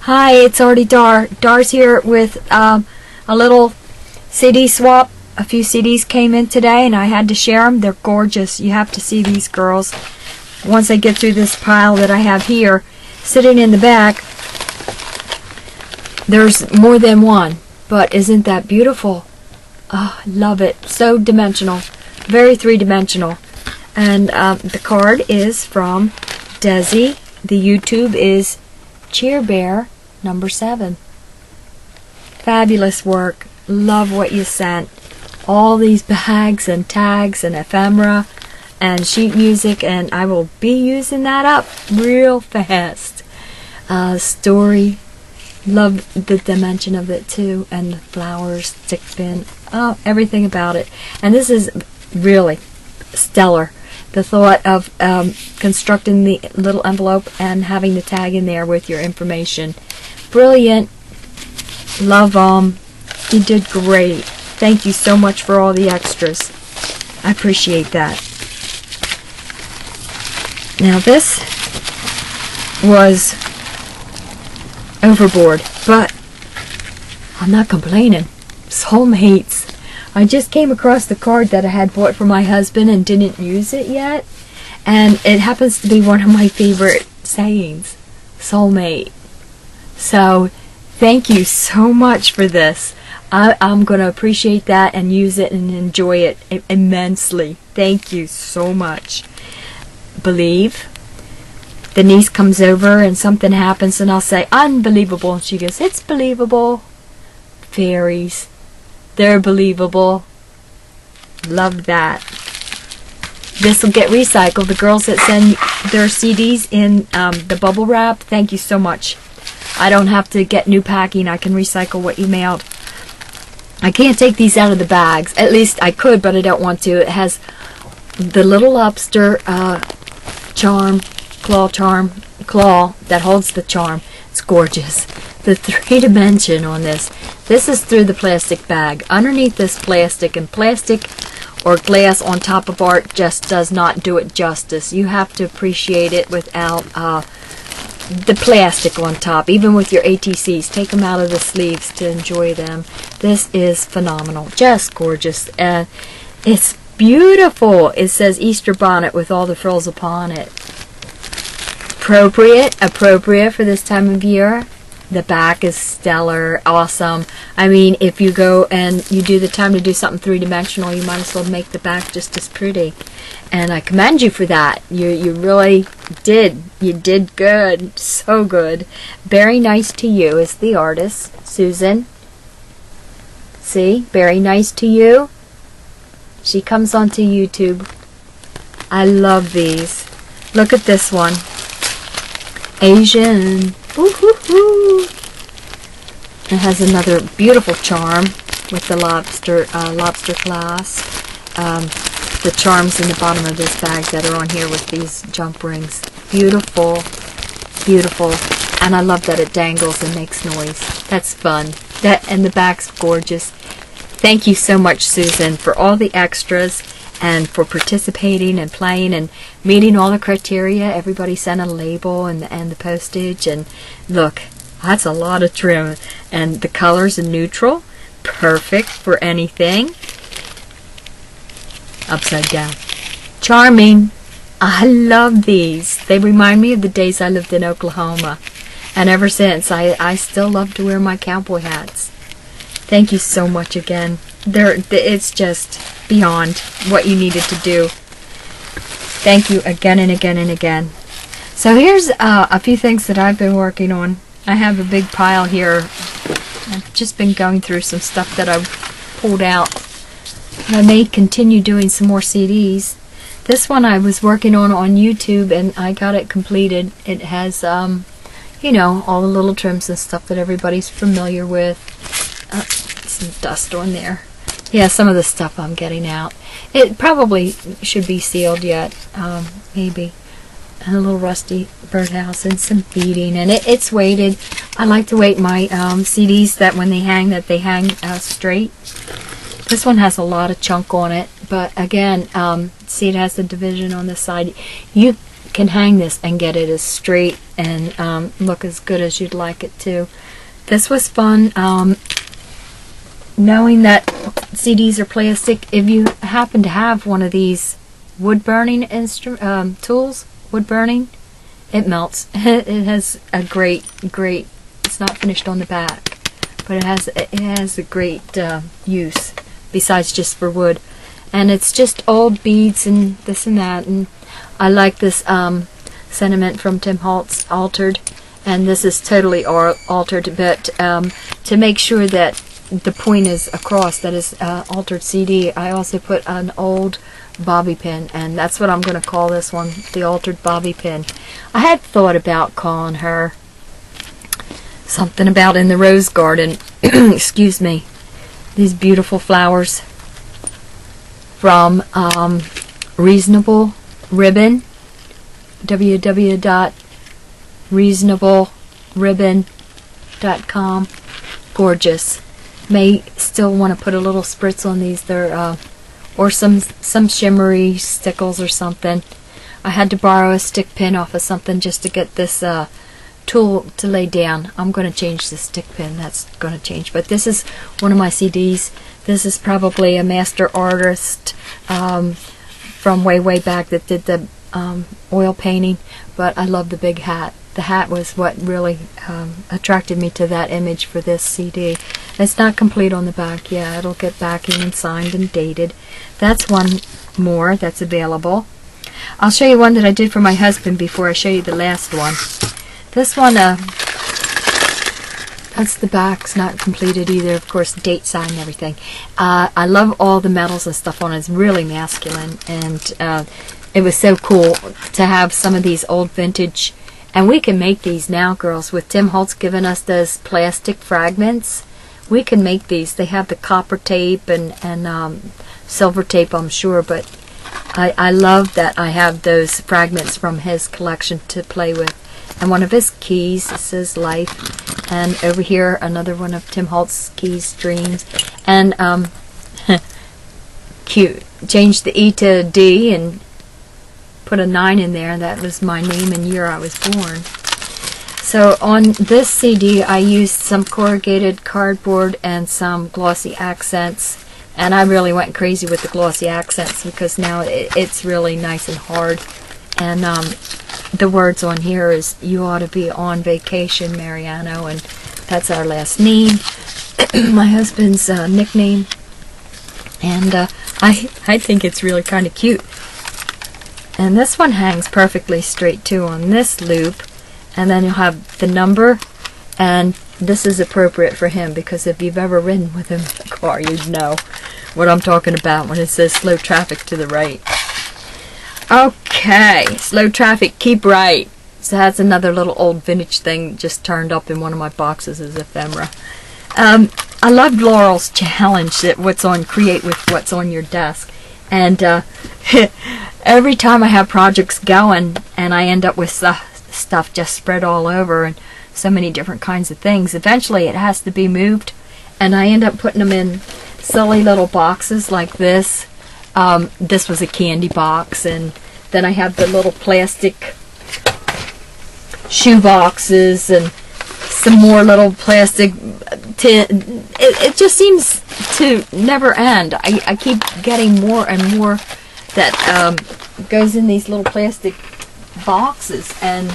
Hi, it's already Dar. Dar's here with a little CD swap. A few CDs came in today and I had to share them. They're gorgeous. You have to see these girls. Once I get through this pile that I have here, sitting in the back, there's more than one. But isn't that beautiful? Oh, I love it. So dimensional. Very three-dimensional. And the card is from Desi. The YouTube is Cheer Bear number 7. Fabulous work. Love what you sent. All these bags and tags and ephemera and sheet music, and I will be using that up real fast. Story. Love the dimension of it too, and the flowers, stick pin. Oh, everything about it. And this is really stellar. The thought of constructing the little envelope and having the tag in there with your information. Brilliant. Love you did great. Thank you so much for all the extras. I appreciate that. Now this was overboard, but I'm not complaining. Soulmates. I just came across the card that I had bought for my husband and didn't use it yet, and it happens to be one of my favorite sayings. Soulmate. So thank you so much for this. I'm going to appreciate that and use it and enjoy it immensely. Thank you so much. Believe. The niece comes over and something happens and I'll say, unbelievable. And she goes, it's believable. Fairies. They're believable. Love that. This will get recycled. The girls that send their CDs in the bubble wrap, thank you so much. I don't have to get new packing. I can recycle what you mailed. I can't take these out of the bags. At least I could, but I don't want to. It has the little lobster claw that holds the charm. It's gorgeous. The 3-dimension on this. This is through the plastic bag. Underneath this plastic, and plastic or glass on top of art just does not do it justice. You have to appreciate it without the plastic on top. Even with your ATCs, take them out of the sleeves to enjoy them. This is phenomenal. Just gorgeous. And it's beautiful. It says Easter bonnet with all the frills upon it. Appropriate for this time of year. The back is stellar, awesome. I mean, if you go and you do the time to do something three-dimensional, you might as well make the back just as pretty. And I commend you for that. You really did. You did good. So good. Very nice to you is the artist, Susan. See? Very nice to you. She comes onto YouTube. I love these. Look at this one. Asian. Ooh. It has another beautiful charm with the lobster clasp. The charms in the bottom of this bag that are on here with these jump rings. Beautiful. Beautiful. And I love that it dangles and makes noise. That's fun. And the back's gorgeous. Thank you so much, Susan, for all the extras and for participating and playing and meeting all the criteria. Everybody sent a label and the postage. And look, that's a lot of trim. And the colors in neutral. Perfect for anything. Upside down. Charming. I love these. They remind me of the days I lived in Oklahoma. And ever since, I still love to wear my cowboy hats. Thank you so much again. It's just beyond what you needed to do. Thank you again and again and again. So here's a few things that I've been working on. I have a big pile here. I've just been going through some stuff that I've pulled out. I may continue doing some more CDs. This one I was working on YouTube and I got it completed. It has, you know, all the little trims and stuff that everybody's familiar with. Some dust on there. Yeah, some of the stuff I'm getting out. It probably should be sealed yet, maybe. And a little rusty birdhouse and some beading. And it's weighted. I like to weight my CDs that when they hang straight. This one has a lot of chunk on it, but again, see, it has the division on the side. You can hang this and get it as straight and look as good as you'd like it to. This was fun. Knowing that CDs are plastic, if you happen to have one of these wood burning tools, wood burning, it melts. It has a great, it's not finished on the back, but it has a great use besides just for wood. And it's just old beads and this and that, and I like this sentiment from Tim Holtz, Altered, and this is totally altered, but to make sure that the point is across, that is altered CD, I also put an old bobby pin, and that's what I'm going to call this one, the altered bobby pin. I had thought about calling her something about In the Rose Garden. Excuse me. These beautiful flowers from Reasonable Ribbon, www.reasonableribbon.com. Gorgeous. May still want to put a little spritz on these. They're or some shimmery stickles or something. I had to borrow a stick pin off of something just to get this tool to lay down. I'm going to change the stick pin. That's going to change. But this is one of my CDs. This is probably a master artist from way back that did the oil painting. But I love the big hat. The hat was what really attracted me to that image for this CD. It's not complete on the back. Yeah, it'll get backing and signed and dated. That's one more that's available. I'll show you one that I did for my husband before I show you the last one. This one, that's the back's not completed either. Of course, date sign and everything. I love all the medals and stuff on it. It's really masculine, and it was so cool to have some of these old vintage. And we can make these now, girls, with Tim Holtz giving us those plastic fragments. We can make these. They have the copper tape and silver tape, I'm sure, but I love that I have those fragments from his collection to play with. And one of his keys says Life, and over here another one of Tim Holtz's keys, Dreams, and cute. Changed the E to a D and put a 9 in there. That was my name and year I was born. So on this CD I used some corrugated cardboard and some glossy accents, and I really went crazy with the glossy accents because now it's really nice and hard. And the words on here is "You ought to be on vacation, Mariano," and that's our last name, my husband's nickname, and I think it's really kind of cute. And this one hangs perfectly straight too on this loop, and then you'll have the number, and this is appropriate for him because if you've ever ridden with him in the car, you'd know what I'm talking about when it says slow traffic to the right. Okay, slow traffic, keep right. So that's another little old vintage thing just turned up in one of my boxes as ephemera. I loved Laurel's challenge that create with what's on your desk. And every time I have projects going and I end up with stuff just spread all over and so many different kinds of things, eventually it has to be moved, and I end up putting them in silly little boxes like this. This was a candy box, and then I have the little plastic shoe boxes and some more little plastic tin. It just seems to never end. I keep getting more and more that goes in these little plastic boxes and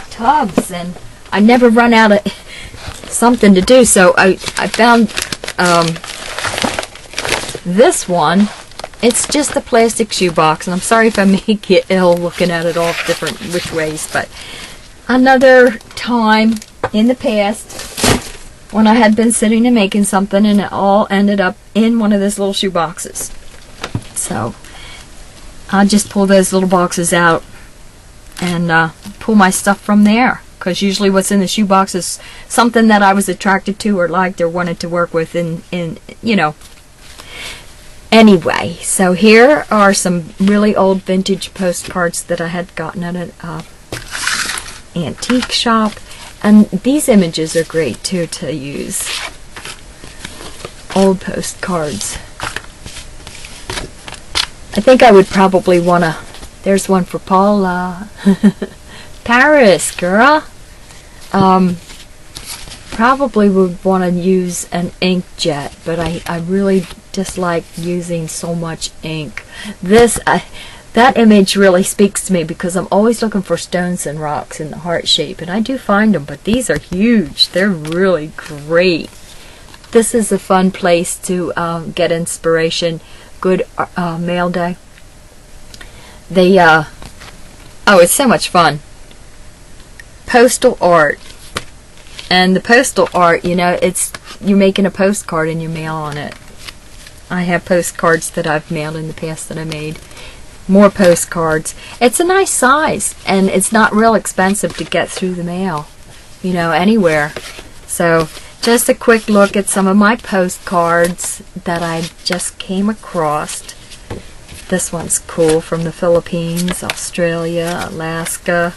tubs, and I never run out of something to do. So I found this one. It's just a plastic shoe box, and I'm sorry if I make it ill looking at it all different which ways, but another time in the past when I had been sitting and making something, and it all ended up in one of those little shoe boxes. So I'll just pull those little boxes out and pull my stuff from there, because usually what's in the shoe box is something that I was attracted to or liked or wanted to work with, in you know. Anyway, so here are some really old vintage postcards that I had gotten at an antique shop, and these images are great too to use. Old postcards. I think I would probably want to There's one for Paula. Paris, girl. Probably would want to use an inkjet, but I really dislike using so much ink. That image really speaks to me because I'm always looking for stones and rocks in the heart shape, and I do find them, but these are huge. They're really great. This is a fun place to get inspiration. Good mail day. Oh, it's so much fun. Postal art. And the postal art, you know, you're making a postcard and you mail on it. I have postcards that I've mailed in the past that I made. More postcards. It's a nice size, and it's not real expensive to get through the mail, you know, anywhere. So, just a quick look at some of my postcards that I just came across. This one's cool, from the Philippines, Australia, Alaska.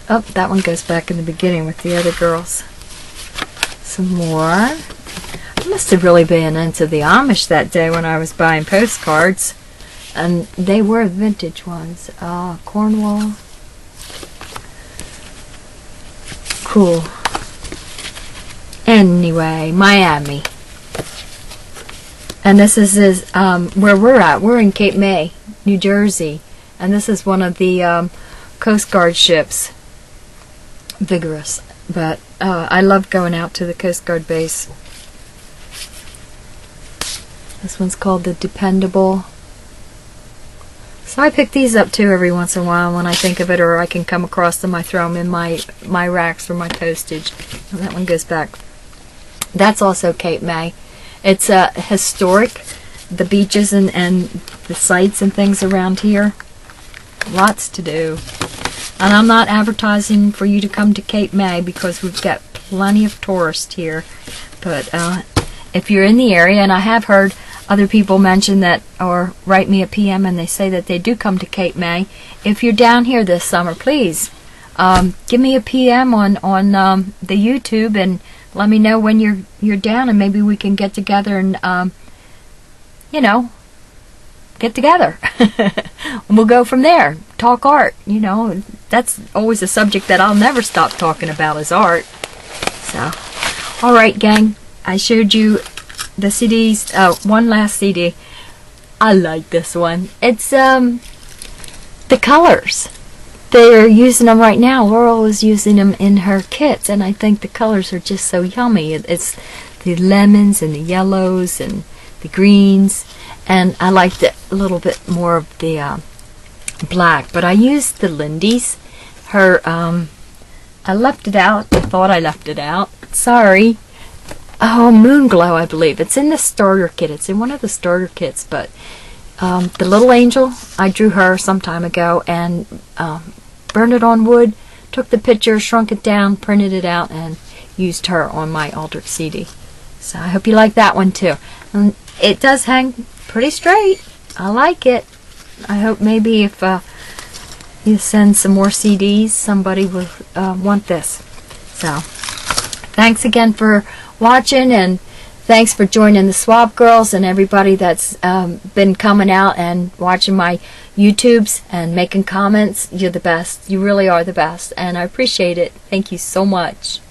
Oh, that one goes back in the beginning with the other girls. Some more. I must have really been into the Amish that day when I was buying postcards. And they were vintage ones. Cornwall. Cool. Anyway, Miami. And this is where we're at. We're in Cape May, New Jersey. And this is one of the Coast Guard ships. Vigorous. But I love going out to the Coast Guard base. This one's called the Dependable. So I pick these up too every once in a while when I think of it, or I can come across them. I throw them in my racks for my postage. And that one goes back. That's also Cape May. It's historic. The beaches and the sites and things around here. Lots to do. And I'm not advertising for you to come to Cape May because we've got plenty of tourists here. But if you're in the area, and I have heard other people mention that, or write me a PM and they say that they do come to Cape May. If you're down here this summer, please give me a PM on the YouTube and let me know when you're down, and maybe we can get together and you know, get together. And we'll go from there. Talk art, you know. That's always a subject that I'll never stop talking about, is art. So, alright gang, I showed you the CDs. One last CD. I like this one. It's the colors. They're using them right now. Laurel is using them in her kits, and I think the colors are just so yummy. It's the lemons and the yellows and the greens, and I liked it a little bit more of the black, but I used the Lindy's. Her I left it out. I thought I left it out. Sorry. Oh, Moonglow, I believe. It's in the starter kit. It's in one of the starter kits, but the little angel, I drew her some time ago and burned it on wood, took the picture, shrunk it down, printed it out, and used her on my altered CD. So I hope you like that one too. And it does hang pretty straight. I like it. I hope maybe if you send some more CDs, somebody will want this. So, thanks again for watching, and thanks for joining the Swab Girls and everybody that's been coming out and watching my YouTubes and making comments. You're the best. You really are the best, and I appreciate it. Thank you so much.